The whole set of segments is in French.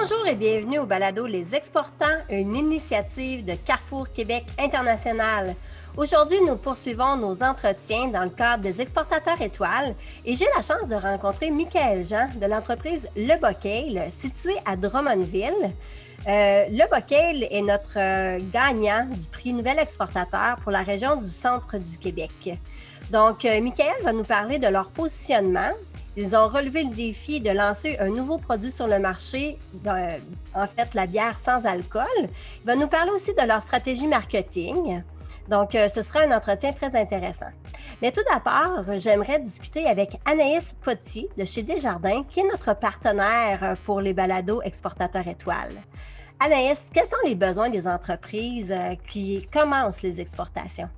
Bonjour et bienvenue au balado Les Exportants, une initiative de Carrefour Québec International. Aujourd'hui, nous poursuivons nos entretiens dans le cadre des exportateurs étoiles et j'ai la chance de rencontrer Michaël Jean de l'entreprise Le Bocale, située à Drummondville. Le Bocale est notre gagnant du prix Nouvel Exportateur pour la région du centre du Québec. Donc, Michaël va nous parler de leur positionnement. Ils ont relevé le défi de lancer un nouveau produit sur le marché, en fait, la bière sans alcool. Il va nous parler aussi de leur stratégie marketing. Donc, ce sera un entretien très intéressant. Mais tout d'abord, j'aimerais discuter avec Anaïs Potier de chez Desjardins, qui est notre partenaire pour les balados exportateurs étoiles. Anaïs, quels sont les besoins des entreprises qui commencent les exportations?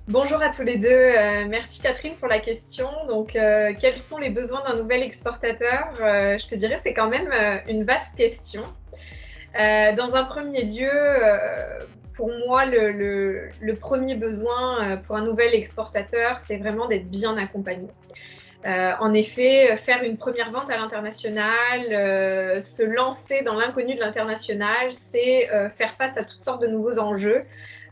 Bonjour à tous les deux. Merci Catherine pour la question. Donc, quels sont les besoins d'un nouvel exportateur? Je te dirais, c'est quand même une vaste question. Dans un premier lieu, pour moi, le premier besoin pour un nouvel exportateur, c'est vraiment d'être bien accompagné. En effet, faire une première vente à l'international, se lancer dans l'inconnu de l'international, c'est faire face à toutes sortes de nouveaux enjeux,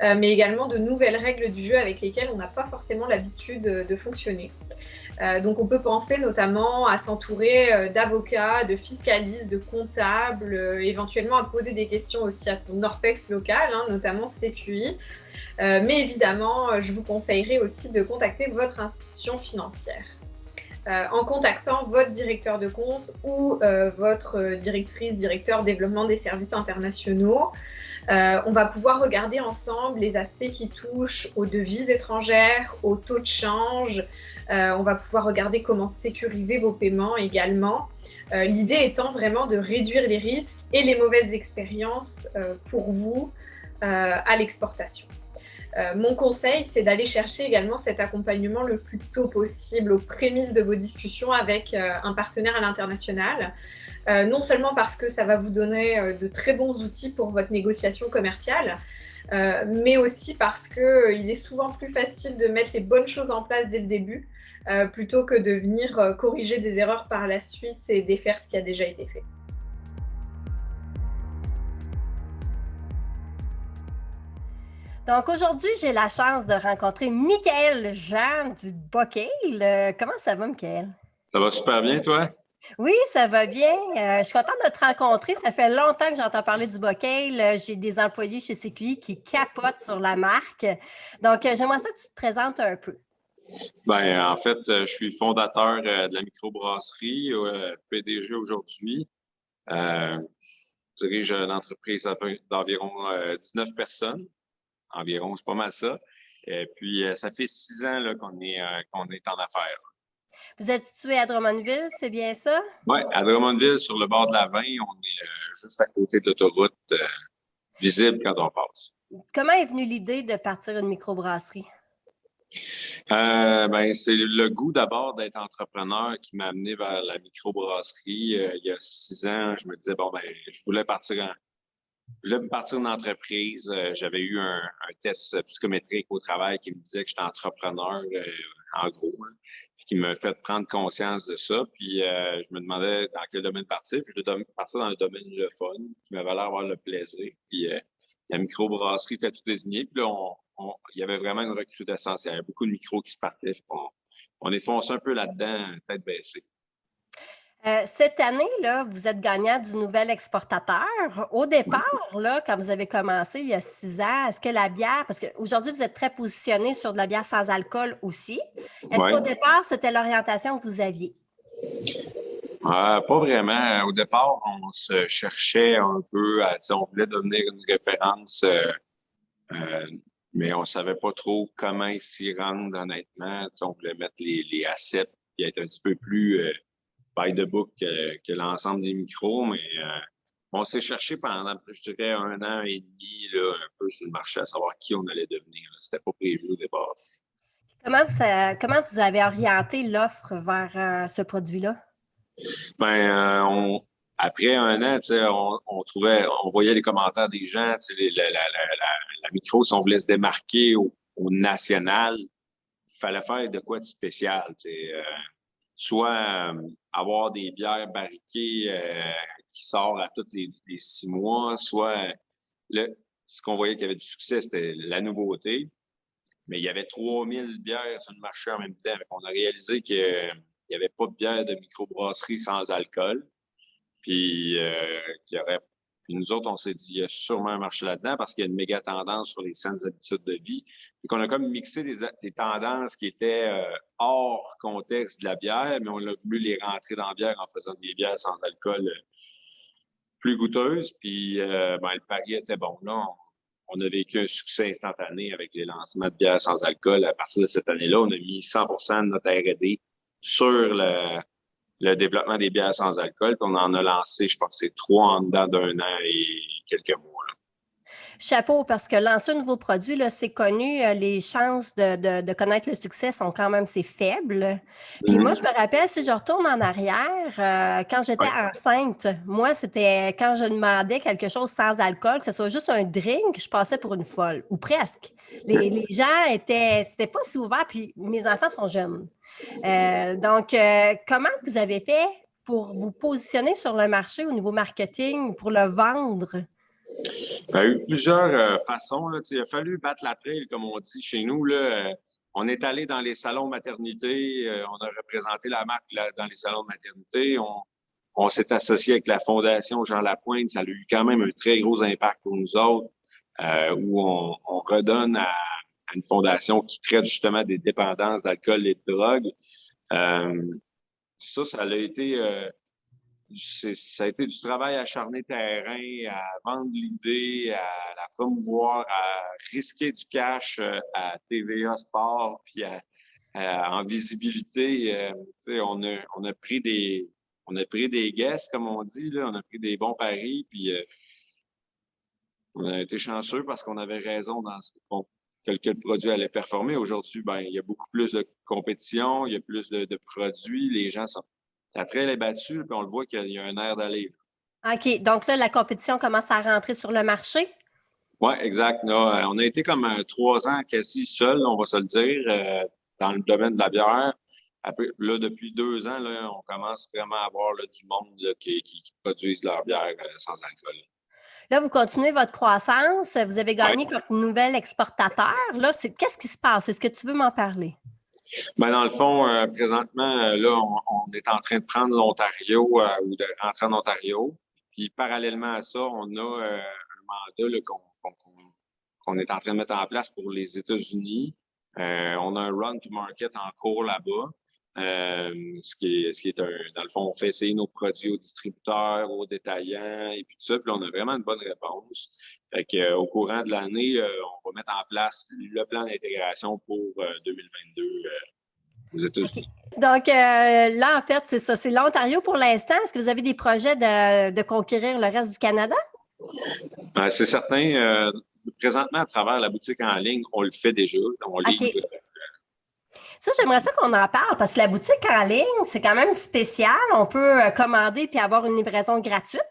mais également de nouvelles règles du jeu avec lesquelles on n'a pas forcément l'habitude de fonctionner. Donc on peut penser notamment à s'entourer d'avocats, de fiscalistes, de comptables, éventuellement à poser des questions aussi à son ORPEX local, notamment CQI. Mais évidemment, je vous conseillerais aussi de contacter votre institution financière. En contactant votre directeur de compte ou votre directeur développement des services internationaux. On va pouvoir regarder ensemble les aspects qui touchent aux devises étrangères, aux taux de change. On va pouvoir regarder comment sécuriser vos paiements également. L'idée étant vraiment de réduire les risques et les mauvaises expériences pour vous à l'exportation. Mon conseil, c'est d'aller chercher également cet accompagnement le plus tôt possible aux prémices de vos discussions avec un partenaire à l'international. Non seulement parce que ça va vous donner de très bons outils pour votre négociation commerciale, mais aussi parce qu'il est souvent plus facile de mettre les bonnes choses en place dès le début, plutôt que de venir corriger des erreurs par la suite et défaire ce qui a déjà été fait. Donc aujourd'hui, j'ai la chance de rencontrer Michaël Jean du Bocale. Comment ça va, Michaël? Ça va super bien, toi? Oui, ça va bien. Je suis contente de te rencontrer. Ça fait longtemps que j'entends parler du Bocale. J'ai des employés chez CQI qui capotent sur la marque. Donc, j'aimerais ça que tu te présentes un peu. En fait, je suis fondateur de la microbrasserie, PDG aujourd'hui. Je dirige une entreprise d'environ 19 personnes. Environ, c'est pas mal ça. Et puis, ça fait 6 ans là, qu'on est en affaires. Vous êtes situé à Drummondville, c'est bien ça? Oui, à Drummondville, sur le bord de la 20, on est juste à côté de l'autoroute, visible quand on passe. Comment est venue l'idée de partir une microbrasserie? C'est le goût d'abord d'être entrepreneur qui m'a amené vers la microbrasserie. Il y a 6 ans, je me disais, je voulais me partir une entreprise. J'avais eu un test psychométrique au travail qui me disait que j'étais entrepreneur, en gros, puis qui m'a fait prendre conscience de ça. Puis je me demandais dans quel domaine partir. Puis je devais partir dans le domaine le fun, qui m'avait l'air d'avoir le plaisir. Puis la microbrasserie fait tout désigner. Puis là, il y avait vraiment une recrudescence. Il y avait beaucoup de micros qui se partaient. On est foncé un peu là-dedans, tête baissée. Cette année, là, vous êtes gagnant du nouvel exportateur. Au départ, là, quand vous avez commencé il y a 6 ans, est-ce que la bière, parce qu'aujourd'hui, vous êtes très positionné sur de la bière sans alcool aussi, est-ce qu'au départ, c'était l'orientation que vous aviez? Pas vraiment. Au départ, on se cherchait un peu on voulait devenir une référence, mais on savait pas trop comment s'y rendre, honnêtement. On voulait mettre les assets et être un petit peu plus by the book que l'ensemble des micros, mais on s'est cherché pendant, je dirais, 1 an et demi, là, un peu sur le marché, à savoir qui on allait devenir. C'était pas prévu au départ. Comment vous avez orienté l'offre vers ce produit-là? Après 1 an, on voyait les commentaires des gens, la micro, si on voulait se démarquer au national, il fallait faire de quoi de spécial, soit avoir des bières barriquées qui sort à tous les 6 mois, soit ce qu'on voyait qu'il y avait du succès, c'était la nouveauté. Mais il y avait 3000 bières sur le marché en même temps. On a réalisé qu'il n'y avait pas de bière de microbrasserie sans alcool. Puis, puis nous autres, on s'est dit, il y a sûrement un marché là-dedans parce qu'il y a une méga tendance sur les saines habitudes de vie. Et qu'on a comme mixé des tendances qui étaient hors contexte de la bière, mais on a voulu les rentrer dans la bière en faisant des bières sans alcool plus goûteuses. Puis, le pari était bon. Là, on a vécu un succès instantané avec les lancements de bières sans alcool. À partir de cette année-là, on a mis 100% de notre R&D sur le développement des bières sans alcool. Puis on en a lancé, je pense, c'est 3 en dedans d'un an et quelques mois. Là. Chapeau, parce que lancer un nouveau produit, là, c'est connu, les chances de connaître le succès sont quand même c'est faible. Puis moi, je me rappelle, si je retourne en arrière, quand j'étais enceinte, moi, c'était quand je demandais quelque chose sans alcool, que ce soit juste un drink, je passais pour une folle, ou presque. Les gens c'était pas si ouvert, puis mes enfants sont jeunes. Donc, comment vous avez fait pour vous positionner sur le marché au niveau marketing, pour le vendre? Il y a eu plusieurs façons. Là. Il a fallu battre la trail, comme on dit chez nous. Là. On est allé dans les salons maternité, on a représenté la marque dans les salons de maternité. On s'est associé avec la Fondation Jean Lapointe. Ça a eu quand même un très gros impact pour nous autres, où on redonne à une fondation qui traite justement des dépendances d'alcool et de drogue. Ça a été... ça a été du travail acharné terrain, à vendre l'idée, à la promouvoir, à risquer du cash à TVA Sport, puis en visibilité. On a pris des guesses, comme on dit, là, on a pris des bons paris, puis on a été chanceux parce qu'on avait raison dans que le produit allait performer. Aujourd'hui, il y a beaucoup plus de compétition, il y a plus de produits, les gens sont... La trail est battue, puis on le voit qu'il y a un air d'aller. OK. Donc là, la compétition commence à rentrer sur le marché? Oui, exact. Là, on a été comme 3 ans quasi seul, on va se le dire, dans le domaine de la bière. Après, là, depuis 2 ans, là, on commence vraiment à avoir là, du monde là, qui produisent leur bière sans alcool. Là, vous continuez votre croissance. Vous avez gagné comme nouvel exportateur. Là, qu'est-ce qui se passe? Est-ce que tu veux m'en parler? Dans le fond, présentement, là, on est en train de prendre l'Ontario ou de rentrer en Ontario. Puis parallèlement à ça, on a un mandat là, qu'on est en train de mettre en place pour les États-Unis. On a un run to market en cours là-bas. Ce qui est dans le fond, on fait essayer nos produits aux distributeurs, aux détaillants et puis tout ça. Puis là, on a vraiment une bonne réponse. Fait que, au courant de l'année, on va mettre en place le plan d'intégration pour 2022 aux États-Unis. Okay. Donc, là, en fait, c'est ça. C'est l'Ontario pour l'instant. Est-ce que vous avez des projets de conquérir le reste du Canada? C'est certain. Présentement, à travers la boutique en ligne, on le fait déjà. On livre. Ça, j'aimerais ça qu'on en parle parce que la boutique en ligne, c'est quand même spécial. On peut commander puis avoir une livraison gratuite.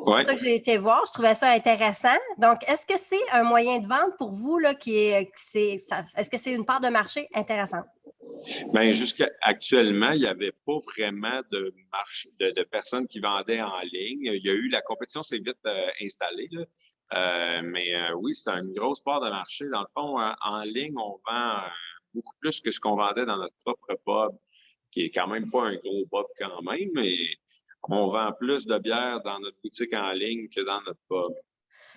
Ouais. C'est ça que j'ai été voir. Je trouvais ça intéressant. Donc, est-ce que c'est un moyen de vente pour vous là, est-ce que c'est une part de marché intéressante? Jusqu'à actuellement, il n'y avait pas vraiment de marché de personnes qui vendaient en ligne. Il y a eu la compétition s'est vite installée, là. Oui, c'est une grosse part de marché. Dans le fond, en ligne, on vend beaucoup plus que ce qu'on vendait dans notre propre pub, qui est quand même pas un gros pub quand même, mais on vend plus de bière dans notre boutique en ligne que dans notre pub.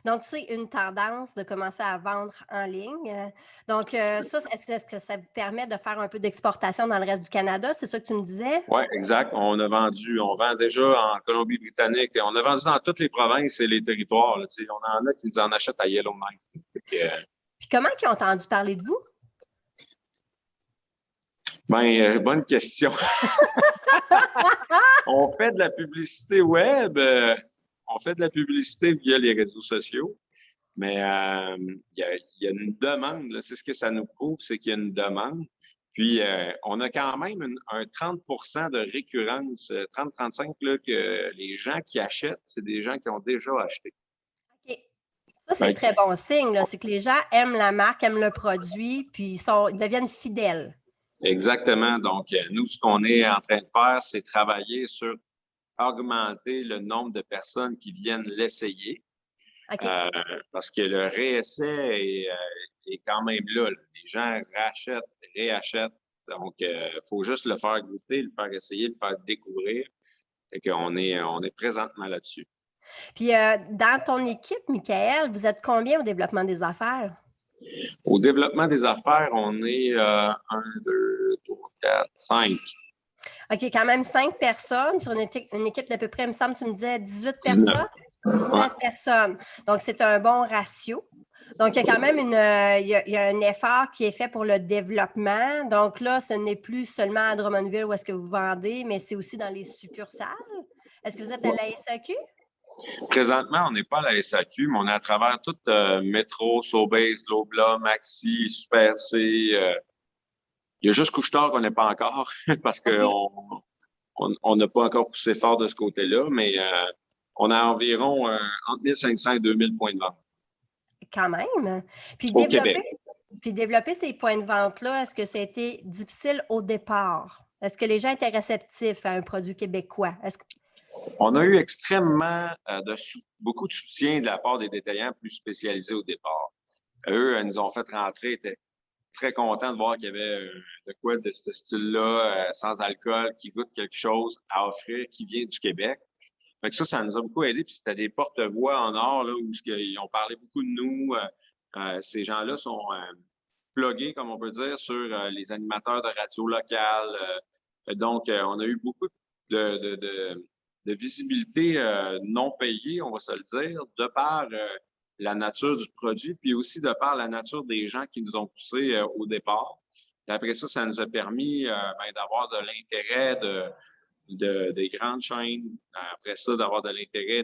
Donc, c'est une tendance de commencer à vendre en ligne. Donc, ça, est-ce que ça vous permet de faire un peu d'exportation dans le reste du Canada? C'est ça que tu me disais? Oui, exact. On vend déjà en Colombie-Britannique. On a vendu dans toutes les provinces et les territoires. Là, on en a qui nous en achètent à Yellowknife. Puis comment ils ont entendu parler de vous? Bonne question. On fait de la publicité web. On fait de la publicité via les réseaux sociaux, mais il y a une demande. Là, c'est ce que ça nous prouve, c'est qu'il y a une demande. Puis, on a quand même un 30% de récurrence, 30-35, là, que les gens qui achètent, c'est des gens qui ont déjà acheté. OK. Ça, c'est très bon signe. Là. C'est que les gens aiment la marque, aiment le produit, puis ils deviennent fidèles. Exactement. Donc, nous, ce qu'on est en train de faire, c'est travailler sur augmenter le nombre de personnes qui viennent l'essayer. OK. Parce que le réessai est quand même là. Les gens rachètent, réachètent. Donc, il faut juste le faire goûter, le faire essayer, le faire découvrir. Fait qu'on on est présentement là-dessus. Puis, dans ton équipe, Michael, vous êtes combien au développement des affaires? Au développement des affaires, on est 1, 2, 3, 4, 5. OK, quand même 5 personnes sur une équipe d'à peu près, il me semble, tu me disais 18 19. personnes? 19 personnes. Donc, c'est un bon ratio. Donc, il y a quand même il y a un effort qui est fait pour le développement. Donc là, ce n'est plus seulement à Drummondville où est-ce que vous vendez, mais c'est aussi dans les succursales. Est-ce que vous êtes à la SAQ? Présentement, on n'est pas à la SAQ, mais on est à travers tout Métro, Sobeys, Lobla, Maxi, Super C. Il y a juste Couche-Tard qu'on n'est pas encore parce qu'on on n'a pas encore poussé fort de ce côté-là, mais on a environ entre 1500 et 2000 points de vente. Quand même. Puis Au Québec. développer ces points de vente-là, est-ce que ça a été difficile au départ? Est-ce que les gens étaient réceptifs à un produit québécois? On a eu extrêmement beaucoup de soutien de la part des détaillants plus spécialisés au départ. Eux, nous ont fait rentrer, étaient très contents de voir qu'il y avait de quoi de ce style-là, sans alcool, qui goûte quelque chose à offrir, qui vient du Québec. Fait que ça nous a beaucoup aidé. Puis c'était des porte-voix en or, là, où ils ont parlé beaucoup de nous. Ces gens-là sont plugués, comme on peut dire, sur les animateurs de radio locales. Donc, on a eu beaucoup de visibilité non payée, on va se le dire, de par la nature du produit, puis aussi de par la nature des gens qui nous ont poussés au départ. Et après ça, ça nous a permis d'avoir de l'intérêt des grandes chaînes. Après ça, d'avoir de l'intérêt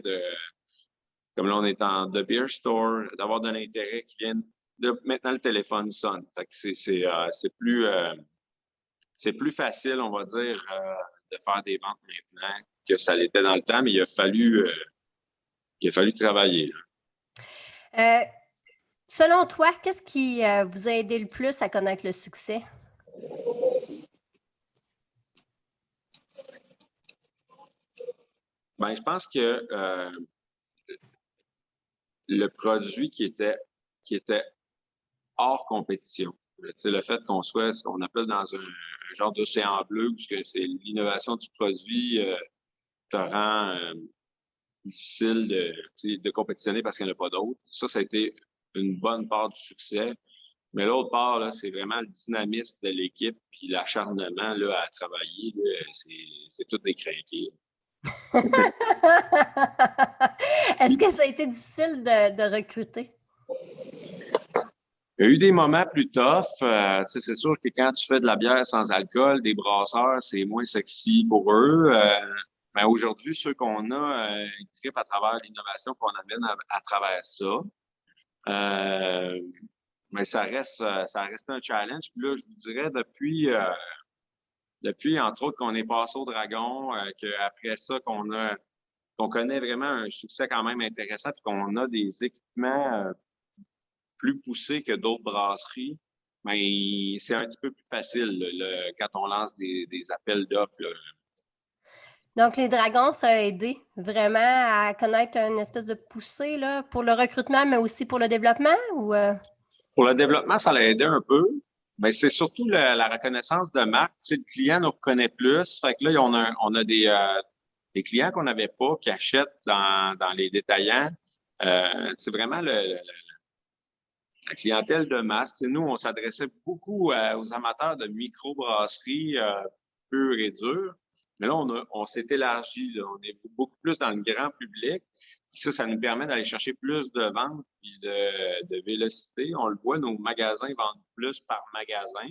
comme là, on est en The Beer Store, d'avoir de l'intérêt qui vienne maintenant le téléphone sonne. Fait que c'est plus facile, on va dire, de faire des ventes maintenant que ça l'était dans le temps, mais il a fallu travailler. Selon toi, qu'est-ce qui vous a aidé le plus à connaître le succès? Ben, je pense que le produit qui était hors compétition. Tu sais, le fait qu'on soit ce qu'on appelle dans un genre d'océan bleu, puisque c'est l'innovation du produit te rend difficile de compétitionner parce qu'il n'y en a pas d'autres. Ça a été une bonne part du succès. Mais l'autre part, là, c'est vraiment le dynamisme de l'équipe puis l'acharnement là, à travailler. C'est tout décrinqué. Est-ce que ça a été difficile de recruter? Il y a eu des moments plus tough. C'est sûr que quand tu fais de la bière sans alcool, des brasseurs, c'est moins sexy pour eux. Mais aujourd'hui, ceux qu'on a, ils trippent à travers l'innovation qu'on amène à travers ça. Mais ça reste un challenge. Puis là, je vous dirais, depuis entre autres, qu'on est passé au Dragon, qu'après ça, qu'on connaît vraiment un succès quand même intéressant, puis qu'on a des équipements plus poussés que d'autres brasseries, mais c'est un petit peu plus facile quand on lance des appels d'offres. Donc, les dragons, ça a aidé vraiment à connaître une espèce de poussée là, pour le recrutement, mais aussi pour le développement? Pour le développement, ça l'a aidé un peu. Mais c'est surtout la reconnaissance de marque. Tu sais, le client nous reconnaît plus. Fait que là, on a des clients qu'on n'avait pas qui achètent dans les détaillants. C'est vraiment la clientèle de masse. Tu sais, nous, on s'adressait beaucoup aux amateurs de microbrasseries pures et dures. Mais là, on s'est élargi. Là. On est beaucoup plus dans le grand public. Puis ça nous permet d'aller chercher plus de ventes et de vélocité. On le voit, nos magasins vendent plus par magasin.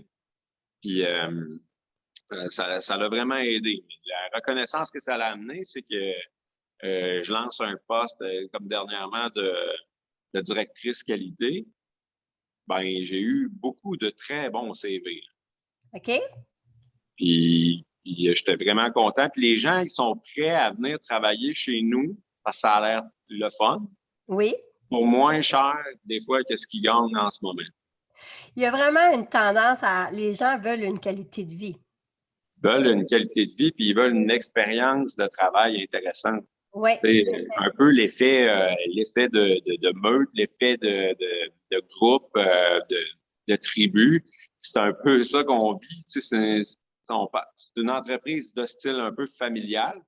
Puis ça l'a vraiment aidé. La reconnaissance que ça l'a amené, c'est que je lance un poste comme dernièrement de directrice qualité. Ben, j'ai eu beaucoup de très bons CV. OK. Puis j'étais vraiment content. Puis les gens, ils sont prêts à venir travailler chez nous parce que ça a l'air le fun. Oui. Pour moins cher, des fois, que ce qu'ils gagnent en ce moment. Il y a vraiment une tendance les gens veulent une qualité de vie. veulent une qualité de vie, puis ils veulent une expérience de travail intéressante. Oui, C'est tout à fait. un peu l'effet de meute, l'effet de groupe, de tribu. C'est un peu ça qu'on vit. Tu sais, c'est une entreprise de style un peu familial.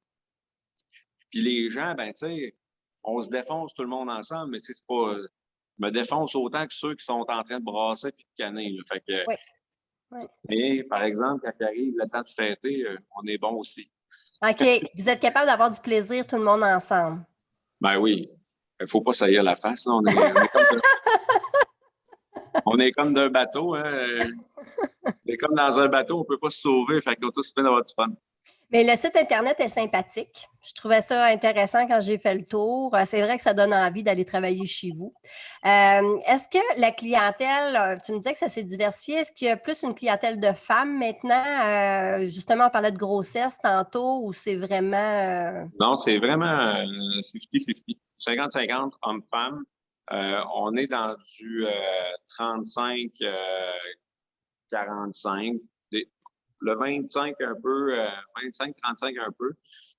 Puis les gens, ben tu sais, on se défonce tout le monde ensemble, mais tu sais, c'est pas. Je me défonce autant que ceux qui sont en train de brasser puis de canner. Là. Fait que, Oui, oui. mais par exemple, quand il arrive le temps de fêter, on est bon aussi. OK. Vous êtes capable d'avoir du plaisir tout le monde ensemble. Ben oui. Il faut pas saillir la face, là. On est comme d'un bateau, hein. On est comme dans un bateau, on peut pas se sauver, fait qu'on tous fait d'avoir du fun. Mais le site Internet est sympathique. Je trouvais ça intéressant quand j'ai fait le tour. C'est vrai que ça donne envie d'aller travailler chez vous. Est-ce que la clientèle, tu me disais que ça s'est diversifié, est-ce qu'il y a plus une clientèle de femmes maintenant? Justement, on parlait de grossesse tantôt, ou c'est vraiment... Non, c'est vraiment 50-50. 50-50, hommes-femmes. On est dans du 35-45. Le 25 un peu, 25-35 un peu.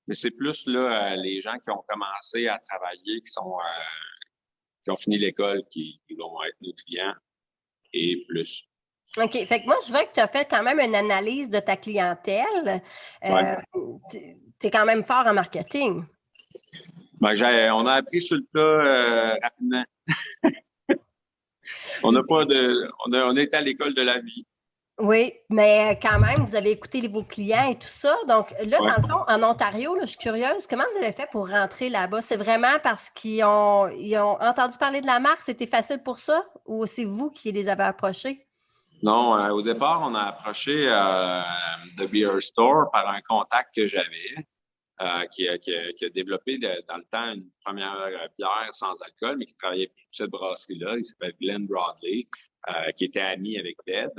Mais c'est plus là les gens qui ont commencé à travailler, qui ont fini l'école, qui vont être nos clients et plus. OK. Fait que moi, je vois que tu as fait quand même une analyse de ta clientèle. Ouais. Tu es quand même fort en marketing. Ben, on a appris sur le tas rapidement. On est à l'école de la vie. Oui, mais quand même, vous avez écouté vos clients et tout ça. Donc là, Ouais. dans le fond, en Ontario, là, je suis curieuse, comment vous avez fait pour rentrer là-bas? C'est vraiment parce ils ont entendu parler de la marque, c'était facile pour ça? Ou c'est vous qui les avez approchés? Non, au départ, on a approché The Beer Store par un contact que j'avais qui a développé dans le temps une première bière sans alcool, mais qui travaillait pour cette brasserie-là. Il s'appelle Glenn Broadley, qui était ami avec Ted.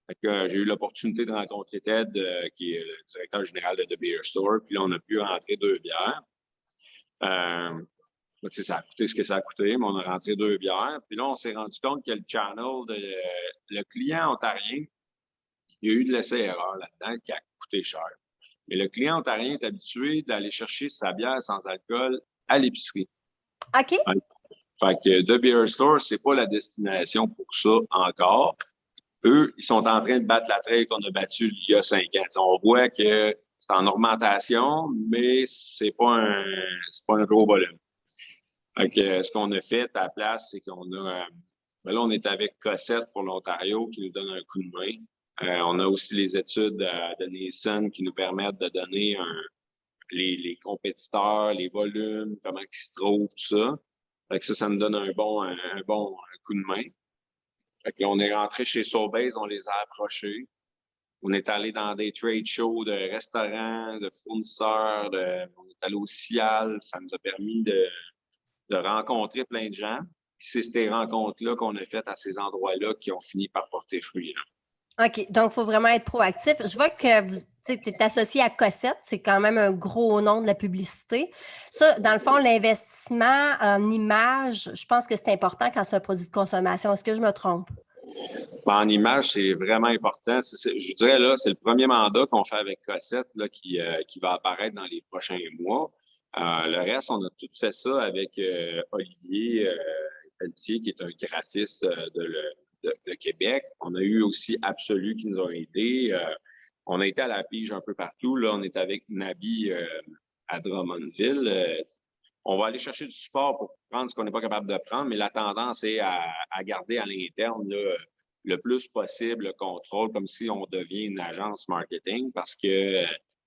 Fait que, j'ai eu l'opportunité de rencontrer Ted, qui est le directeur général de The Beer Store. Puis là, on a pu rentrer 2 bières. Tu sais, ça a coûté ce que ça a coûté, mais on a rentré 2 bières. Puis là, on s'est rendu compte que le channel, le client ontarien, il y a eu de l'essai-erreur là-dedans qui a coûté cher. Mais le client ontarien est habitué d'aller chercher sa bière sans alcool à l'épicerie. OK. Fait que The Beer Store, c'est pas la destination pour ça encore. Eux, ils sont en train de battre la trail qu'on a battue il y a 5 ans. T'sais, on voit que c'est en augmentation, mais c'est pas un gros volume. Fait que ce qu'on a fait à la place, c'est qu'on a là, on est avec Cossette pour l'Ontario qui nous donne un coup de main. On a aussi les études de Nielsen qui nous permettent de donner les compétiteurs, les volumes, comment ils se trouvent, tout ça. Fait que ça nous donne un bon coup de main. Fait qu'on est rentré chez Sobeys, on les a approchés. On est allé dans des trade shows de restaurants, de fournisseurs, on est allé au CIAL. Ça nous a permis de rencontrer plein de gens. Puis c'est ces rencontres-là qu'on a faites à ces endroits-là qui ont fini par porter fruit. Là. OK. Donc, il faut vraiment être proactif. Je vois que tu es associé à Cossette, c'est quand même un gros nom de la publicité. Ça, dans le fond, l'investissement en images, je pense que c'est important quand c'est un produit de consommation. Est-ce que je me trompe? En image, c'est vraiment important. Je dirais là, c'est le premier mandat qu'on fait avec Cossette là, qui va apparaître dans les prochains mois. Le reste, on a tout fait ça avec Olivier Pelletier, qui est un graphiste de Québec. On a eu aussi Absolu qui nous ont aidés. On a été à la pige un peu partout. Là, on est avec Nabi à Drummondville. On va aller chercher du support pour prendre ce qu'on n'est pas capable de prendre, mais la tendance est à garder à l'interne là, le plus possible le contrôle, comme si on devient une agence marketing, parce que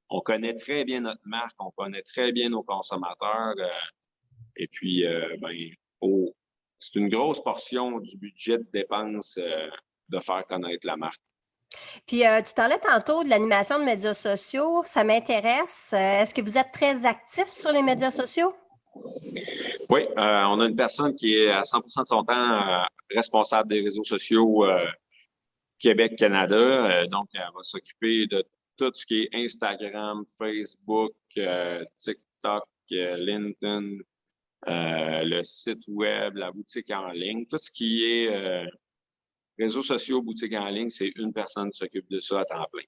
on connaît très bien notre marque, on connaît très bien nos consommateurs, et puis c'est une grosse portion du budget de dépenses de faire connaître la marque. Puis, tu parlais tantôt de l'animation de médias sociaux. Ça m'intéresse. Est-ce que vous êtes très actif sur les médias sociaux? Oui, on a une personne qui est à 100% de son temps responsable des réseaux sociaux Québec-Canada. Donc, elle va s'occuper de tout ce qui est Instagram, Facebook, TikTok, LinkedIn, le site web, la boutique en ligne. Tout ce qui est réseaux sociaux, boutique en ligne, c'est une personne qui s'occupe de ça à temps plein.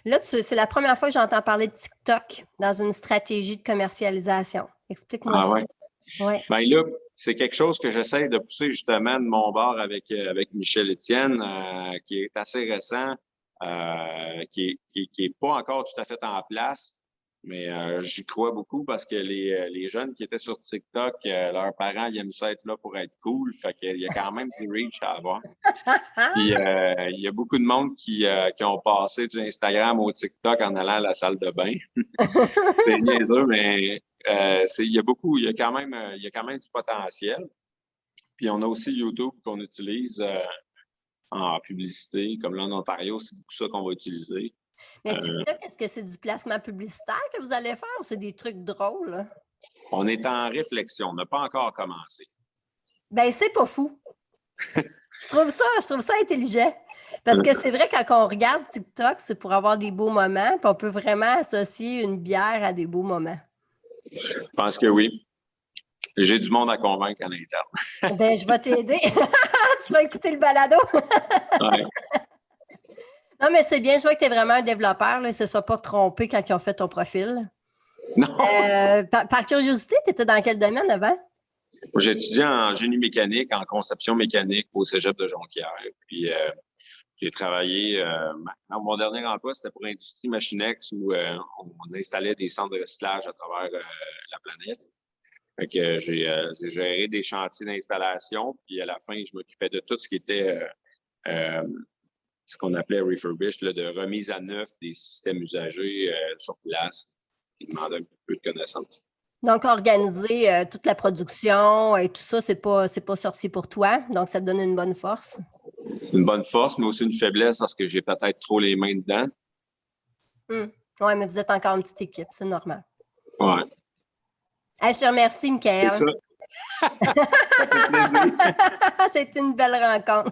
Là, c'est la première fois que j'entends parler de TikTok dans une stratégie de commercialisation. Explique-moi ça. Ouais. Ouais. Ben là, c'est quelque chose que j'essaie de pousser justement de mon bord avec Michel Étienne, qui est assez récent, qui est pas encore tout à fait en place, mais j'y crois beaucoup parce que les jeunes qui étaient sur TikTok, leurs parents ils aiment ça être là pour être cool, fait qu'il y a quand même du reach à avoir. Puis il y a beaucoup de monde qui ont passé du Instagram au TikTok en allant à la salle de bain. C'est niaiseux, mais il y a quand même du potentiel. Puis on a aussi YouTube qu'on utilise en publicité, comme là en Ontario, c'est beaucoup ça qu'on va utiliser. Mais TikTok, est-ce que c'est du placement publicitaire que vous allez faire ou c'est des trucs drôles? On est en réflexion, on n'a pas encore commencé. Ben, c'est pas fou. Je trouve ça intelligent. Parce que c'est vrai, quand on regarde TikTok, c'est pour avoir des beaux moments, puis on peut vraiment associer une bière à des beaux moments. Je pense que oui. J'ai du monde à convaincre en interne. Ben, je vais t'aider. Tu vas écouter le balado. Ouais. Non, mais c'est bien, je vois que tu es vraiment un développeur. Là. Ils ne se sont pas trompés quand ils ont fait ton profil. Non. Par curiosité, tu étais dans quel domaine avant? J'ai étudié en génie mécanique, en conception mécanique au Cégep de Jonquière. Puis j'ai travaillé, mon dernier emploi, c'était pour Industrie Machinex où on installait des centres de recyclage à travers la planète. Fait que j'ai géré des chantiers d'installation, puis à la fin, je m'occupais de tout ce qui était ce qu'on appelait refurbish, là, de remise à neuf des systèmes usagés sur place. Il demandait un peu de connaissances. Donc, organiser toute la production et tout ça, c'est pas sorcier pour toi. Donc, ça te donne une bonne force. Une bonne force, mais aussi une faiblesse parce que j'ai peut-être trop les mains dedans. Oui, mais vous êtes encore une petite équipe, c'est normal. Ouais. Hey, je te remercie, Michael. C'est ça. Ça fait plaisir. C'était une belle rencontre.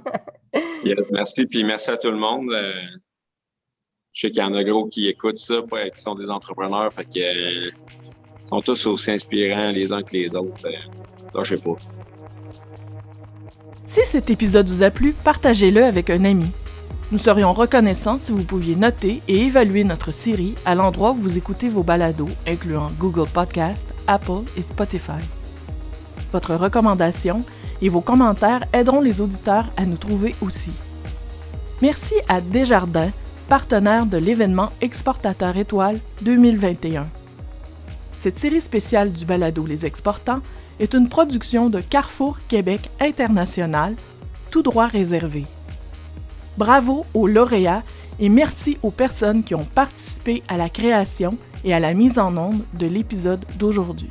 Yes, merci, puis merci à tout le monde. Je sais qu'il y en a gros qui écoutent ça, qui sont des entrepreneurs, fait que sont tous aussi inspirants les uns que les autres. Là, je sais pas. Si cet épisode vous a plu, partagez-le avec un ami. Nous serions reconnaissants si vous pouviez noter et évaluer notre série à l'endroit où vous écoutez vos balados, incluant Google Podcast, Apple et Spotify. Votre recommandation et vos commentaires aideront les auditeurs à nous trouver aussi. Merci à Desjardins, partenaire de l'événement Exportateur Étoile 2021. Cette série spéciale du balado Les Exportants est une production de Carrefour Québec International, tout droit réservé. Bravo aux lauréats et merci aux personnes qui ont participé à la création et à la mise en onde de l'épisode d'aujourd'hui.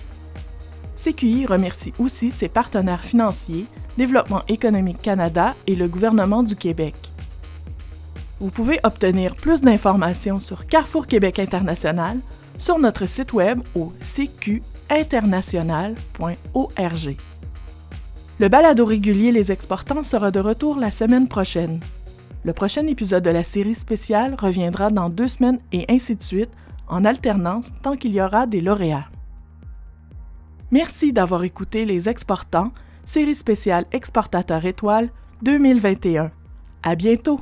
CQI remercie aussi ses partenaires financiers, Développement économique Canada et le gouvernement du Québec. Vous pouvez obtenir plus d'informations sur Carrefour Québec International sur notre site web au cqinternational.org. Le balado régulier Les Exportants sera de retour la semaine prochaine. Le prochain épisode de la série spéciale reviendra dans 2 semaines et ainsi de suite, en alternance tant qu'il y aura des lauréats. Merci d'avoir écouté Les Exportants, série spéciale Exportateur Étoile 2021. À bientôt!